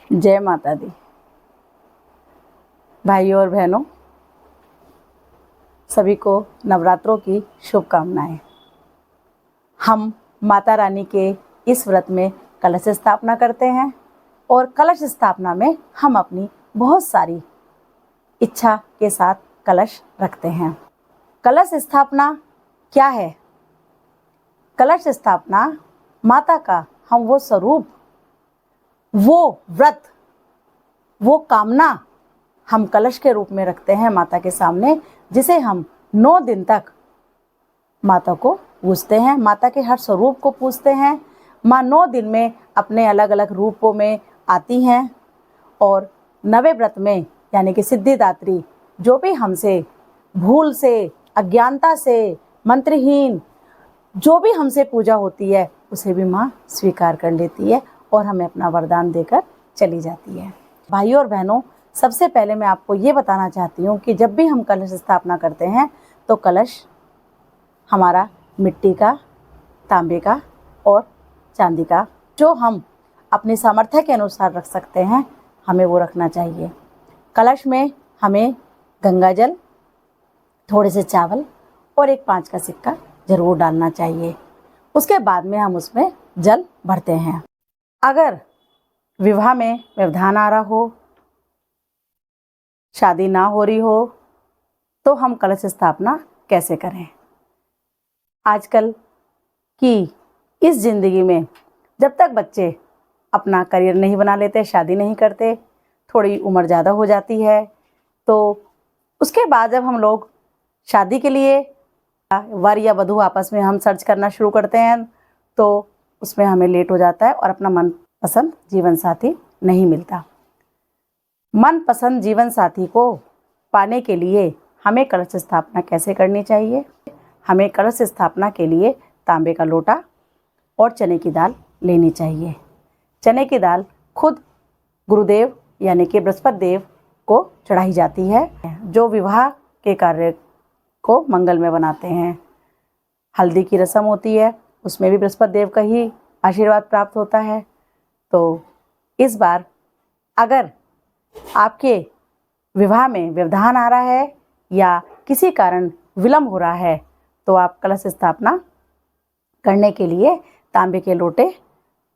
जय माता दी। भाइयों और बहनों, सभी को नवरात्रों की शुभकामनाएं। हम माता रानी के इस व्रत में कलश स्थापना करते हैं और कलश स्थापना में हम अपनी बहुत सारी इच्छा के साथ कलश रखते हैं। कलश स्थापना क्या है? कलश स्थापना माता का हम वो स्वरूप, वो व्रत, वो कामना हम कलश के रूप में रखते हैं माता के सामने, जिसे हम 9 दिन तक माता को पूजते हैं, माता के हर स्वरूप को पूजते हैं। माँ 9 दिन में अपने अलग अलग रूपों में आती हैं और नवे व्रत में यानी कि सिद्धिदात्री जो भी हमसे भूल से, अज्ञानता से, मंत्रहीन जो भी हमसे पूजा होती है उसे भी माँ स्वीकार कर लेती है और हमें अपना वरदान देकर चली जाती है। भाइयों और बहनों, सबसे पहले मैं आपको ये बताना चाहती हूँ कि जब भी हम कलश स्थापना करते हैं तो कलश हमारा मिट्टी का, तांबे का और चांदी का, जो हम अपनी सामर्थ्य के अनुसार रख सकते हैं, हमें वो रखना चाहिए। कलश में हमें गंगा जल, थोड़े से चावल और एक 5 का सिक्का जरूर डालना चाहिए। उसके बाद में हम उसमें जल भरते हैं। अगर विवाह में व्यवधान आ रहा हो, शादी ना हो रही हो, तो हम कलश स्थापना कैसे करें? आजकल की इस ज़िंदगी में जब तक बच्चे अपना करियर नहीं बना लेते, शादी नहीं करते, थोड़ी उम्र ज़्यादा हो जाती है, तो उसके बाद जब हम लोग शादी के लिए वर या वधू आपस में हम सर्च करना शुरू करते हैं तो उसमें हमें लेट हो जाता है और अपना मनपसंद जीवन साथी नहीं मिलता। मनपसंद जीवन साथी को पाने के लिए हमें कलश स्थापना कैसे करनी चाहिए? हमें कलश स्थापना के लिए तांबे का लोटा और चने की दाल लेनी चाहिए। चने की दाल खुद गुरुदेव यानी कि बृहस्पति देव को चढ़ाई जाती है, जो विवाह के कार्य को मंगलमय बनाते हैं। हल्दी की रस्म होती है, उसमें भी बृहस्पति देव का ही आशीर्वाद प्राप्त होता है। तो इस बार अगर आपके विवाह में व्यवधान आ रहा है या किसी कारण विलम्ब हो रहा है तो आप कलश स्थापना करने के लिए तांबे के लोटे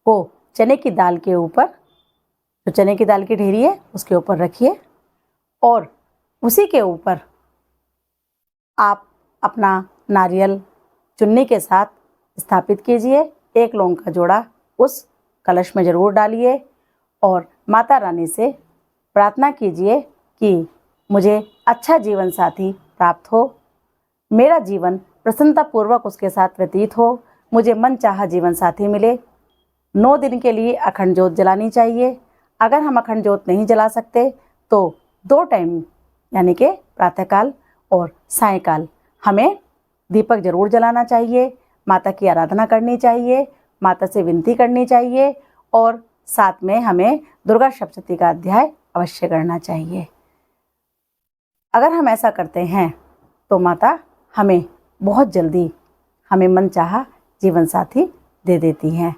को चने की दाल के ऊपर, जो चने की दाल की ढेरी है उसके ऊपर रखिए और उसी के ऊपर आप अपना नारियल चुन्नी के साथ स्थापित कीजिए। 1 लौंग का जोड़ा उस कलश में ज़रूर डालिए और माता रानी से प्रार्थना कीजिए कि मुझे अच्छा जीवन साथी प्राप्त हो, मेरा जीवन प्रसन्नतापूर्वक उसके साथ व्यतीत हो, मुझे मनचाहा जीवन साथी मिले। 9 दिन के लिए अखंड ज्योत जलानी चाहिए। अगर हम अखंड ज्योत नहीं जला सकते तो 2 टाइम यानी कि प्रातःकाल और सायंकाल हमें दीपक जरूर जलाना चाहिए। माता की आराधना करनी चाहिए, माता से विनती करनी चाहिए और साथ में हमें दुर्गा सप्तशती का अध्याय अवश्य करना चाहिए। अगर हम ऐसा करते हैं तो माता हमें बहुत जल्दी हमें मनचाहा जीवन साथी दे देती हैं।